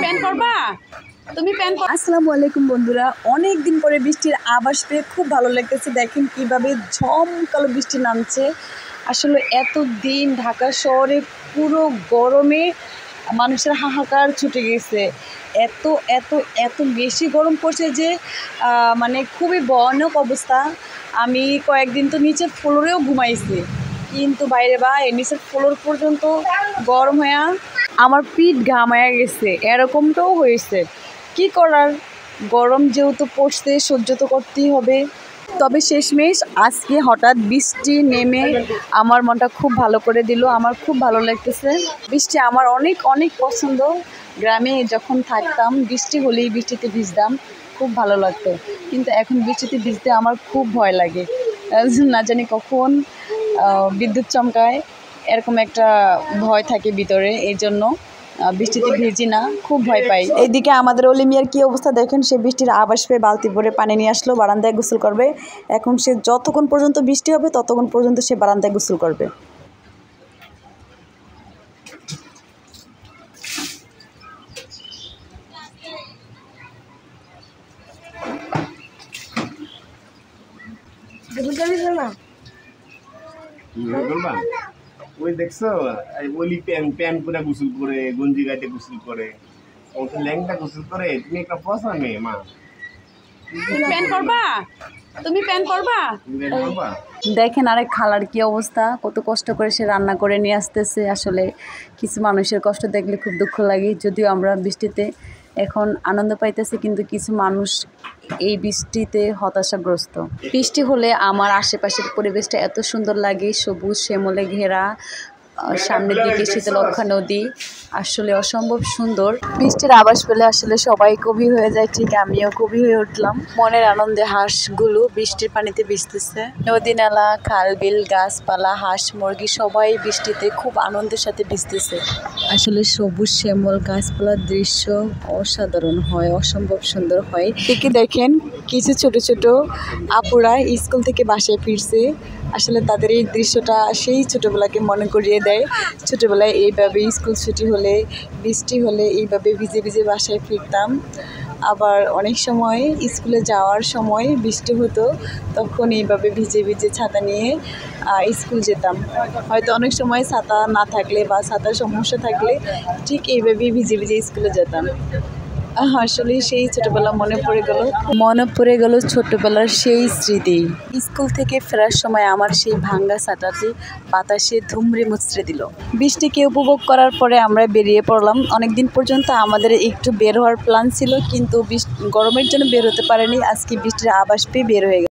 Pan করবা? তুমি pan কর। আসসালামু আলাইকুম বন্ধুরা, অনেক দিন পরে বৃষ্টির আভাস পেয়ে খুব ভালো লাগতেছে। দেখেন কিভাবে ঝমকালো বৃষ্টি নামছে। আসলে এতদিন ঢাকা শহরে পুরো গরমে মানুষের হাহাকার ছুটে গেছে। এত এত এত বেশি গরম পড়ছে যে মানে খুবই ভয়ানক অবস্থা। আমি কয়েকদিন তো নিচের ফ্লোরেও ঘুমাইছি, কিন্তু বাইরে নিচের ফ্লোর পর্যন্ত গরম হয়ে আমার পিঠ ঘামায়া গেছে। এরকমটাও হয়েছে। কি করার, গরম যেহেতু পড়ছে সহ্য তো করতেই হবে। তবে শেষমেশ আজকে হঠাৎ বৃষ্টি নেমে আমার মনটা খুব ভালো করে দিল। আমার খুব ভালো লাগতেছে। বৃষ্টি আমার অনেক অনেক পছন্দ। গ্রামে যখন থাকতাম বৃষ্টি হলেই বৃষ্টিতে ভিজতাম, খুব ভালো লাগতো। কিন্তু এখন বৃষ্টিতে ভিজতে আমার খুব ভয় লাগে। না জানি কখন বিদ্যুৎ চমকায়, এরকম একটা ভয় থাকে ভিতরে। এই জন্য বৃষ্টিতে ভিজি না, খুব ভয় পাই। এইদিকে আমাদের অলিমিয়ার কি অবস্থা দেখেন। সে বৃষ্টির আভাস পেয়ে বালতি ভরে পানি নিয়ে আসলো, বারান্দায় গোসল করবে। এখন সে যতক্ষণ পর্যন্ত বৃষ্টি হবে ততক্ষণ পর্যন্ত সে বারান্দায় গোসল করবে। ওই দেখছো ওলি প্যান পুরা গোসল করে, গঞ্জি গাইতে গোসল করে, ল্যাংটা গোসল করে। তুমি একটা পচা মেয়ে মা। প্যান করবা? তুমি প্যান করবা? দেখেন আরেক খালার কি অবস্থা, কত কষ্ট করে সে রান্না করে নিয়ে আসতেছে। আসলে কিছু মানুষের কষ্ট দেখলে খুব দুঃখ লাগে। যদিও আমরা বৃষ্টিতে এখন আনন্দ পাইতেছি, কিন্তু কিছু মানুষ এই বৃষ্টিতে হতাশাগ্রস্ত। বৃষ্টি হলে আমার আশেপাশের পরিবেশটা এত সুন্দর লাগে, সবুজ শ্যামলে ঘেরা, সামনের দিকে শীতলক্ষা নদী, আসলে অসম্ভব সুন্দর। বৃষ্টির আভাস পেলে আসলে সবাই কবি হয়ে যায়, ঠিক আমিও কবি হয়ে উঠলাম। মনের আনন্দে হাঁসগুলো বৃষ্টির পানিতে ভিজতেছে। নদী নালা, খাল বিল, গাছপালা, হাঁস মুরগি সবাই বৃষ্টিতে খুব আনন্দের সাথে ভিজতেছে। আসলে সবুজ শ্যামল গাছপালার দৃশ্য অসাধারণ হয়, অসম্ভব সুন্দর হয়। ঠিকই দেখেন কিছু ছোট ছোট আপুরা স্কুল থেকে বাসায় ফিরছে। আসলে তাদের এই দৃশ্যটা সেই ছোটোবেলাকে মনে করিয়ে দেয়। ছোটোবেলায় এইভাবে স্কুল ছুটি হলে, বৃষ্টি হলে এইভাবে ভিজে ভিজে বাসায় ফিরতাম। আবার অনেক সময় স্কুলে যাওয়ার সময় বৃষ্টি হতো, তখন এইভাবে ভিজে ভিজে ছাতা নিয়ে স্কুল যেতাম। হয়তো অনেক সময় ছাতা না থাকলে বা ছাতার সমস্যা থাকলে ঠিক এইভাবেই ভিজে ভিজে স্কুলে যেতাম। আসলে সেই ছোটবেলা মনে পড়ে গেল ছোটবেলার সেই স্মৃতি। স্কুল থেকে ফেরার সময় আমার সেই ভাঙ্গা ছাতাটি বাতাসে ধুমড়ে মুচড়ে দিল। বৃষ্টিকে উপভোগ করার পরে আমরা বেরিয়ে পড়লাম। অনেকদিন পর্যন্ত আমাদের একটু বের হওয়ার প্ল্যান ছিল, কিন্তু গরমের জন্য বের হতে পারেনি। আজকে বৃষ্টির আভাস পেয়ে বের হয়ে গেল।